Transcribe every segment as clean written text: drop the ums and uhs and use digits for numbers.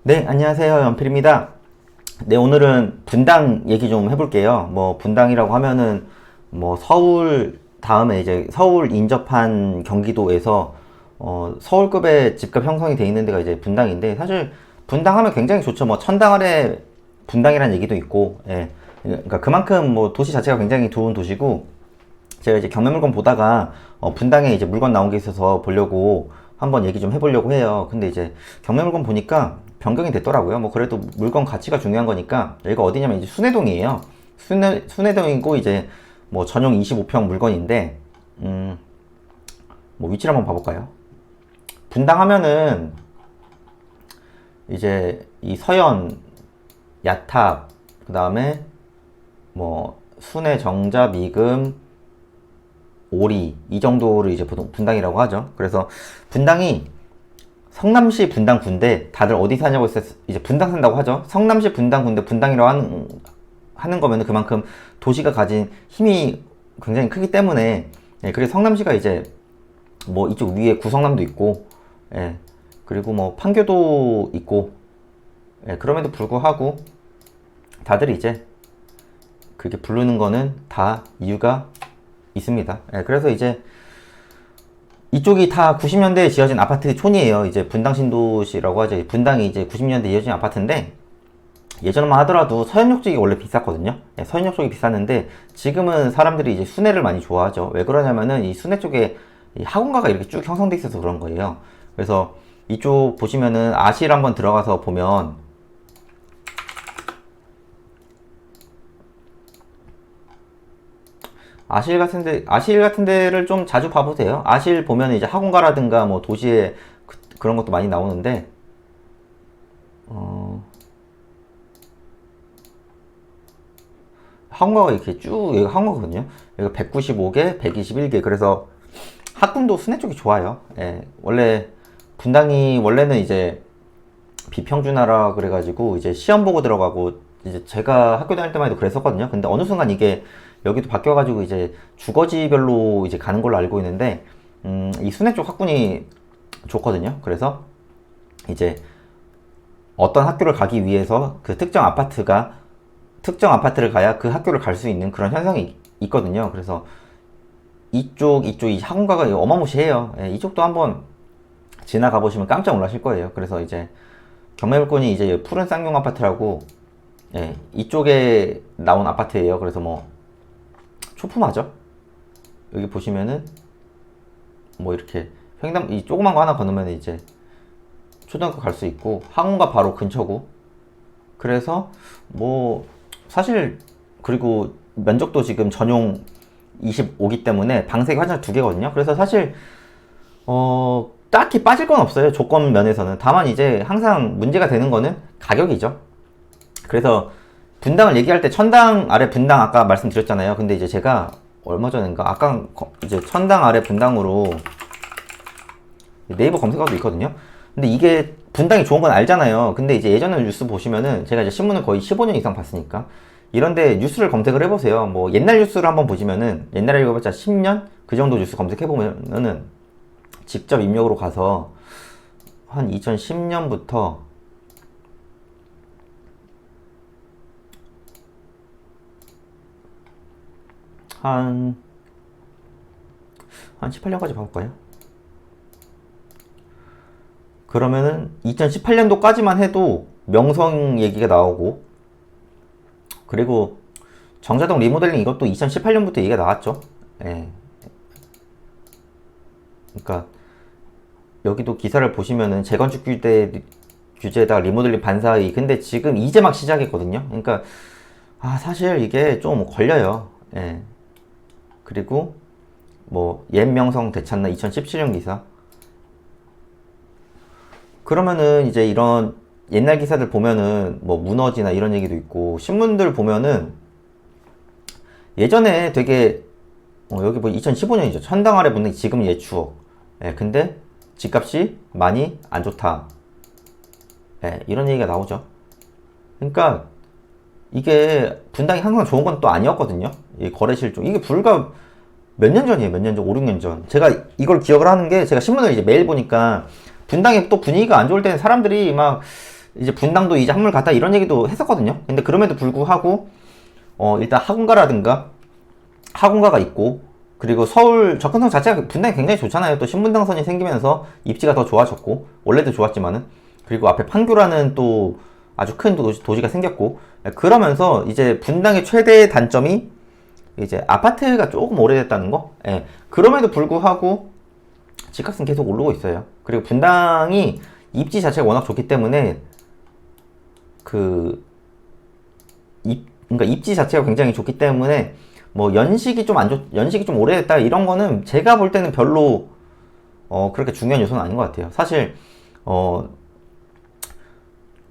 네, 안녕하세요. 연필입니다. 네, 오늘은 분당 얘기 좀 해볼게요. 뭐, 분당이라고 하면은, 뭐, 서울, 다음에 이제 서울 인접한 경기도에서, 서울급의 집값 형성이 돼 있는 데가 이제 분당인데, 사실, 분당 하면 굉장히 좋죠. 뭐, 천당 아래 분당이라는 얘기도 있고, 예. 그러니까 그만큼 뭐, 도시 자체가 굉장히 좋은 도시고, 제가 이제 경매물건 보다가 분당에 이제 물건 나온 게 있어서 보려고 한번 얘기 좀 해보려고 해요. 근데 이제 경매물건 보니까 변경이 됐더라고요. 뭐 그래도 물건 가치가 중요한 거니까 여기가 어디냐면 이제 순회동이에요. 순회동이고 이제 뭐 전용 25평 물건인데 뭐 위치를 한번 봐볼까요? 분당 하면은 이제 이 서현, 야탑, 그 다음에 뭐 순회, 정자, 미금, 오리 이 정도를 이제 보통 분당이라고 하죠. 그래서 분당이 성남시 분당군데 다들 어디 사냐고 했을 때 이제 분당 산다고 하죠. 성남시 분당군데 분당이라고 하는 거면은 그만큼 도시가 가진 힘이 굉장히 크기 때문에 예, 그래서 성남시가 이제 뭐 이쪽 위에 구성남도 있고 예, 그리고 뭐 판교도 있고 예, 그럼에도 불구하고 다들 이제 그렇게 부르는 거는 다 이유가 있습니다. 예, 그래서 이제 이쪽이 다 90년대에 지어진 아파트 촌이에요. 이제 분당 신도시라고 하죠. 분당이 이제 90년대에 이어진 아파트인데 예전만 하더라도 서현역 쪽이 원래 비쌌거든요. 예, 서현역 쪽이 비쌌는데 지금은 사람들이 이제 순회를 많이 좋아하죠. 왜 그러냐면은 이 순회 쪽에 이 학원가가 이렇게 쭉 형성돼 있어서 그런 거예요. 그래서 이쪽 보시면은 아실 한번 들어가서 보면 아실 같은 데를 좀 자주 봐보세요. 아실 보면 이제 학원가라든가 뭐 도시에 그런 것도 많이 나오는데, 어, 학원가가 이렇게 쭉, 여기가 학원가거든요. 여기가 195개, 121개. 그래서 학군도 순회 쪽이 좋아요. 예, 원래, 분당이 원래는 이제 비평준화라 그래가지고 이제 시험 보고 들어가고 이제 제가 학교 다닐 때만 해도 그랬었거든요. 근데 어느 순간 이게 여기도 바뀌어가지고 이제 주거지별로 이제 가는 걸로 알고 있는데 이 순회 쪽 학군이 좋거든요. 그래서 이제 어떤 학교를 가기 위해서 그 특정 아파트를 가야 그 학교를 갈 수 있는 그런 현상이 있거든요. 그래서 이쪽 이 학원가가 어마무시해요. 예, 이쪽도 한번 지나가 보시면 깜짝 놀라실 거예요. 그래서 이제 경매물건이 이제 푸른 쌍용 아파트라고 예, 이쪽에 나온 아파트예요. 그래서 뭐 초품하죠. 여기 보시면은 뭐 이렇게 횡단 이 조그만 거 하나 건너면 이제 초등학교 갈 수 있고 학원가 바로 근처고 그래서 뭐 사실 그리고 면적도 지금 전용 25기 때문에 방색이 화장 두 개거든요. 그래서 사실 딱히 빠질 건 없어요. 조건 면에서는. 다만 이제 항상 문제가 되는 거는 가격이죠. 그래서 분당을 얘기할 때 천당 아래 분당 아까 말씀드렸잖아요. 근데 이제 제가 얼마 전인가 아까 이제 천당 아래 분당으로 네이버 검색어도 있거든요. 근데 이게 분당이 좋은 건 알잖아요. 근데 이제 예전에 뉴스 보시면은 제가 이제 신문을 거의 15년 이상 봤으니까 이런데 뉴스를 검색을 해보세요. 뭐 옛날 뉴스를 한번 보시면은 옛날에 읽어봤자 10년 그 정도 뉴스 검색해보면은 직접 입력으로 가서 한 2010년부터 한 18년까지 봐볼까요? 그러면은 2018년도까지만 해도 명성 얘기가 나오고 그리고 정자동 리모델링 이것도 2018년부터 얘기가 나왔죠. 예. 그러니까 여기도 기사를 보시면은 재건축 규제에다가 리모델링 반사의 근데 지금 이제 막 시작했거든요. 그러니까 사실 이게 좀 걸려요. 예. 그리고 뭐 옛 명성 되찾나 2017년 기사 그러면은 이제 이런 옛날 기사들 보면은 뭐 무너지나 이런 얘기도 있고 신문들 보면은 예전에 되게 여기 뭐 2015년이죠. 천당 아래 분당 지금 옛 추억. 예, 근데 집값이 많이 안 좋다. 예, 이런 얘기가 나오죠. 그러니까 이게 분당이 항상 좋은 건 또 아니었거든요. 이 거래실종 이게 불과 몇 년 전이에요. 몇 년 전, 5, 6년 전. 제가 이걸 기억을 하는 게 제가 신문을 이제 매일 보니까 분당이 또 분위기가 안 좋을 때는 사람들이 막 이제 분당도 이제 한물 같다 이런 얘기도 했었거든요. 근데 그럼에도 불구하고 일단 학원가가 있고, 그리고 서울 접근성 자체가 분당이 굉장히 좋잖아요. 또 신분당선이 생기면서 입지가 더 좋아졌고, 원래도 좋았지만은, 그리고 앞에 판교라는 또 아주 큰 도시가 생겼고, 그러면서 이제 분당의 최대 단점이 이제 아파트가 조금 오래됐다는 거. 예. 그럼에도 불구하고 집값은 계속 오르고 있어요. 그리고 분당이 입지 자체가 워낙 좋기 때문에 그러니까 입지 자체가 굉장히 좋기 때문에 뭐 연식이 좀 오래됐다 이런 거는 제가 볼 때는 별로 그렇게 중요한 요소는 아닌 것 같아요. 사실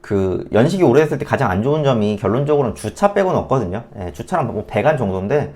그 연식이 오래됐을 때 가장 안 좋은 점이 결론적으로는 주차 빼고는 없거든요. 예, 주차랑 뭐 배관 정도인데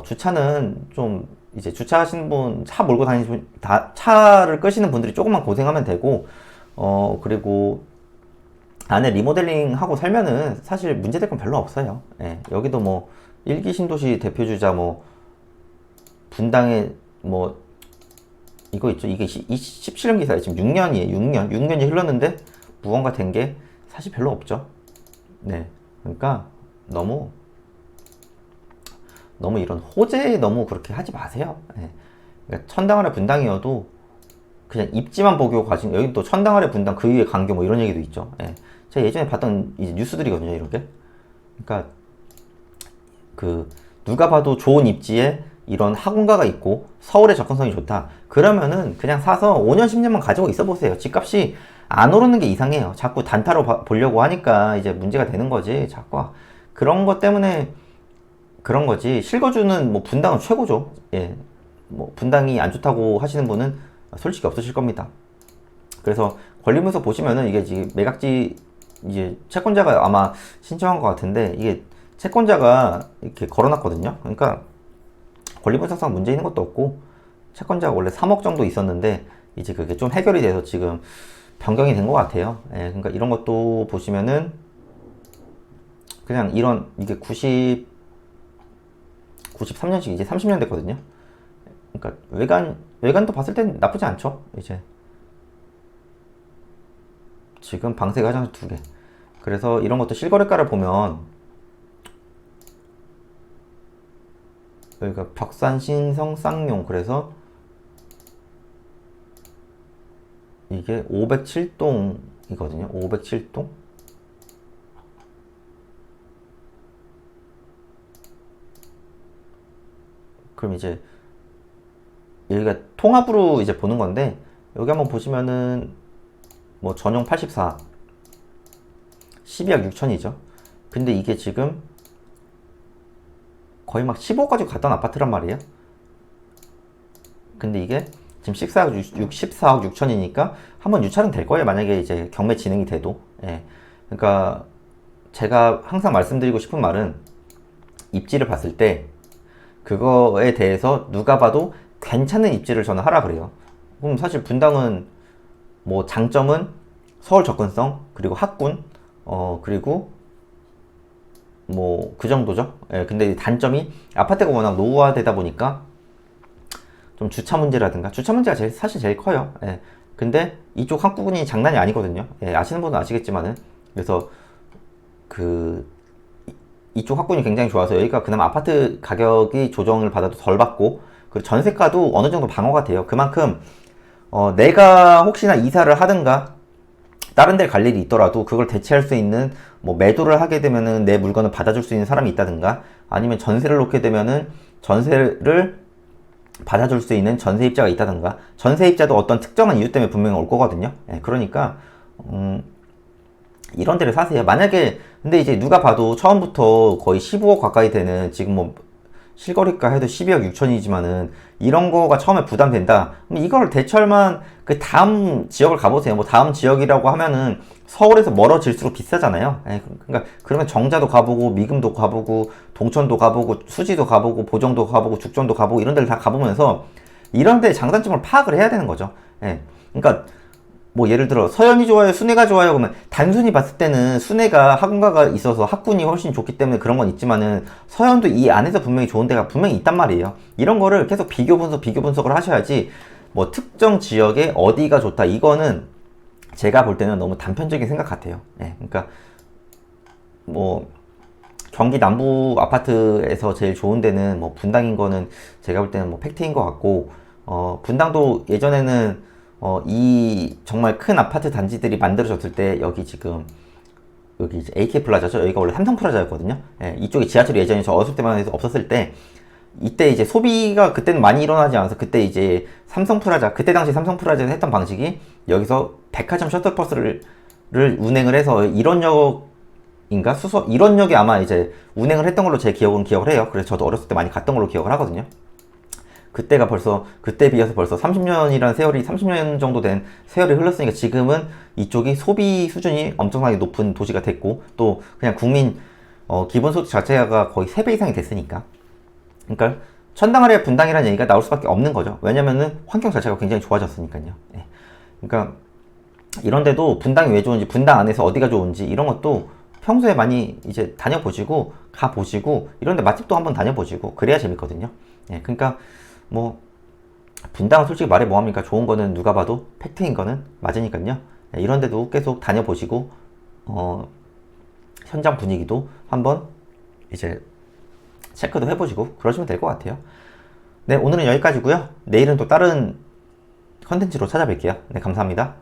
주차는 좀 이제 주차하시는 분, 차 몰고 다니시는 차를 끄시는 분들이 조금만 고생하면 되고, 그리고 안에 리모델링 하고 살면은 사실 문제될 건 별로 없어요. 예, 여기도 뭐 일기 신도시 대표주자 뭐 분당에 뭐 이거 있죠. 이게 17년 기사에 지금 6년이에요. 6년이 흘렀는데 무언가 된 게 사실 별로 없죠. 네, 그러니까 너무 이런 호재 너무 그렇게 하지 마세요. 예. 그러니까 천당 아래 분당이어도 그냥 입지만 보고 가신, 여기 또 천당 아래 분당 그 위에 강교 뭐 이런 얘기도 있죠. 예. 제가 예전에 봤던 이제 뉴스들이거든요, 이렇게. 그러니까 그 누가 봐도 좋은 입지에 이런 학원가가 있고 서울의 접근성이 좋다. 그러면은 그냥 사서 5년 10년만 가지고 있어 보세요. 집값이 안 오르는 게 이상해요. 자꾸 단타로 보려고 하니까 이제 문제가 되는 거지. 자꾸 그런 것 때문에 그런 거지. 실거주는 뭐 분당은 최고죠. 예. 뭐 분당이 안 좋다고 하시는 분은 솔직히 없으실 겁니다. 그래서 권리문서 보시면은 이게 지금 매각지 이제 채권자가 아마 신청한 것 같은데 이게 채권자가 이렇게 걸어놨거든요. 그러니까 권리분석상 문제 있는 것도 없고, 채권자가 원래 3억 정도 있었는데 이제 그게 좀 해결이 돼서 지금 변경이 된 것 같아요. 예, 그러니까 이런 것도 보시면은 그냥 이게 93년식 이제 30년 됐거든요. 그러니까 외관도 봤을 땐 나쁘지 않죠. 이제 지금 방세가 화장실 2개. 그래서 이런 것도 실거래가를 보면 여기가 벽산 신성 쌍용, 그래서 이게 507동이거든요. 507동. 그럼 이제 여기가 통합으로 이제 보는 건데, 여기 한번 보시면은 뭐 전용 84 12억 6천이죠. 근데 이게 지금 거의 막 15까지 갔던 아파트란 말이에요. 근데 이게 지금 14억 6천이니까 한번 유찰은 될 거예요. 만약에 이제 경매 진행이 돼도. 예. 그러니까 제가 항상 말씀드리고 싶은 말은, 입지를 봤을 때 그거에 대해서 누가 봐도 괜찮은 입지를 저는 하라 그래요. 그럼 사실 분당은 뭐 장점은 서울 접근성, 그리고 학군, 그리고 뭐 그 정도죠. 예, 근데 단점이 아파트가 워낙 노후화되다 보니까 좀 주차 문제라든가, 주차 문제가 사실 제일 커요. 예, 근데 이쪽 학군이 장난이 아니거든요. 예, 아시는 분은 아시겠지만은. 그래서 이쪽 학군이 굉장히 좋아서 여기가 그나마 아파트 가격이 조정을 받아도 덜 받고, 그리고 전세가도 어느 정도 방어가 돼요. 그만큼 내가 혹시나 이사를 하든가 다른 데를 갈 일이 있더라도 그걸 대체할 수 있는, 뭐 매도를 하게 되면은 내 물건을 받아줄 수 있는 사람이 있다든가, 아니면 전세를 놓게 되면은 전세를 받아줄 수 있는 전세입자가 있다든가, 전세입자도 어떤 특정한 이유 때문에 분명히 올 거거든요. 예, 그러니까 이런 데를 사세요. 만약에 근데 이제 누가 봐도 처음부터 거의 15억 가까이 되는, 지금 뭐 실거래가 해도 12억 6천이지만은 이런 거가 처음에 부담된다. 그럼 이걸 대철만 그 다음 지역을 가보세요. 뭐 다음 지역이라고 하면은 서울에서 멀어질수록 비싸잖아요. 그러니까 그러면 정자도 가보고, 미금도 가보고, 동천도 가보고, 수지도 가보고, 보정도 가보고, 죽전도 가보고, 이런 데를 다 가보면서 이런 데 장단점을 파악을 해야 되는 거죠. 예. 그러니까 뭐 예를 들어 서현이 좋아요, 순회가 좋아요, 그러면 단순히 봤을 때는 순회가 학원가가 있어서 학군이 훨씬 좋기 때문에 그런 건 있지만은 서현도 이 안에서 분명히 좋은 데가 분명히 있단 말이에요. 이런 거를 계속 비교 분석을 하셔야지, 뭐 특정 지역에 어디가 좋다 이거는 제가 볼 때는 너무 단편적인 생각 같아요. 예, 그러니까 뭐 경기 남부 아파트에서 제일 좋은 데는 뭐 분당인 거는 제가 볼 때는 뭐 팩트인 것 같고, 분당도 예전에는 이 정말 큰 아파트 단지들이 만들어졌을 때 여기 지금 여기 이제 AK 플라자죠. 여기가 원래 삼성 플라자였거든요. 예, 이쪽에 지하철이 예전에 저 어렸을 때만 해도 없었을 때, 이때 이제 소비가 그때는 많이 일어나지 않아서 그때 이제 삼성 플라자, 그때 당시 삼성 플라자에서 했던 방식이 여기서 백화점 셔틀버스를 운행을 해서 일원역인가 수서 일원역에 아마 이제 운행을 했던 걸로 제 기억은 기억을 해요. 그래서 저도 어렸을 때 많이 갔던 걸로 기억을 하거든요. 그때가 벌써 그때 비해서 벌써 30년이라는 세월이 30년 정도 된 세월이 흘렀으니까 지금은 이쪽이 소비 수준이 엄청나게 높은 도시가 됐고, 또 그냥 국민 기본소득 자체가 거의 3배 이상이 됐으니까, 그러니까 천당 아래 분당이라는 얘기가 나올 수밖에 없는 거죠. 왜냐면은 환경 자체가 굉장히 좋아졌으니까요. 예. 그러니까 이런데도 분당이 왜 좋은지, 분당 안에서 어디가 좋은지 이런 것도 평소에 많이 이제 다녀보시고 가보시고 이런데 맛집도 한번 다녀보시고 그래야 재밌거든요. 예. 그러니까 뭐 분당은 솔직히 말해 뭐합니까? 좋은 거는 누가 봐도 팩트인 거는 맞으니까요. 예. 이런데도 계속 다녀보시고 현장 분위기도 한번 이제 체크도 해보시고 그러시면 될 것 같아요. 네, 오늘은 여기까지고요. 내일은 또 다른 컨텐츠로 찾아뵐게요. 네, 감사합니다.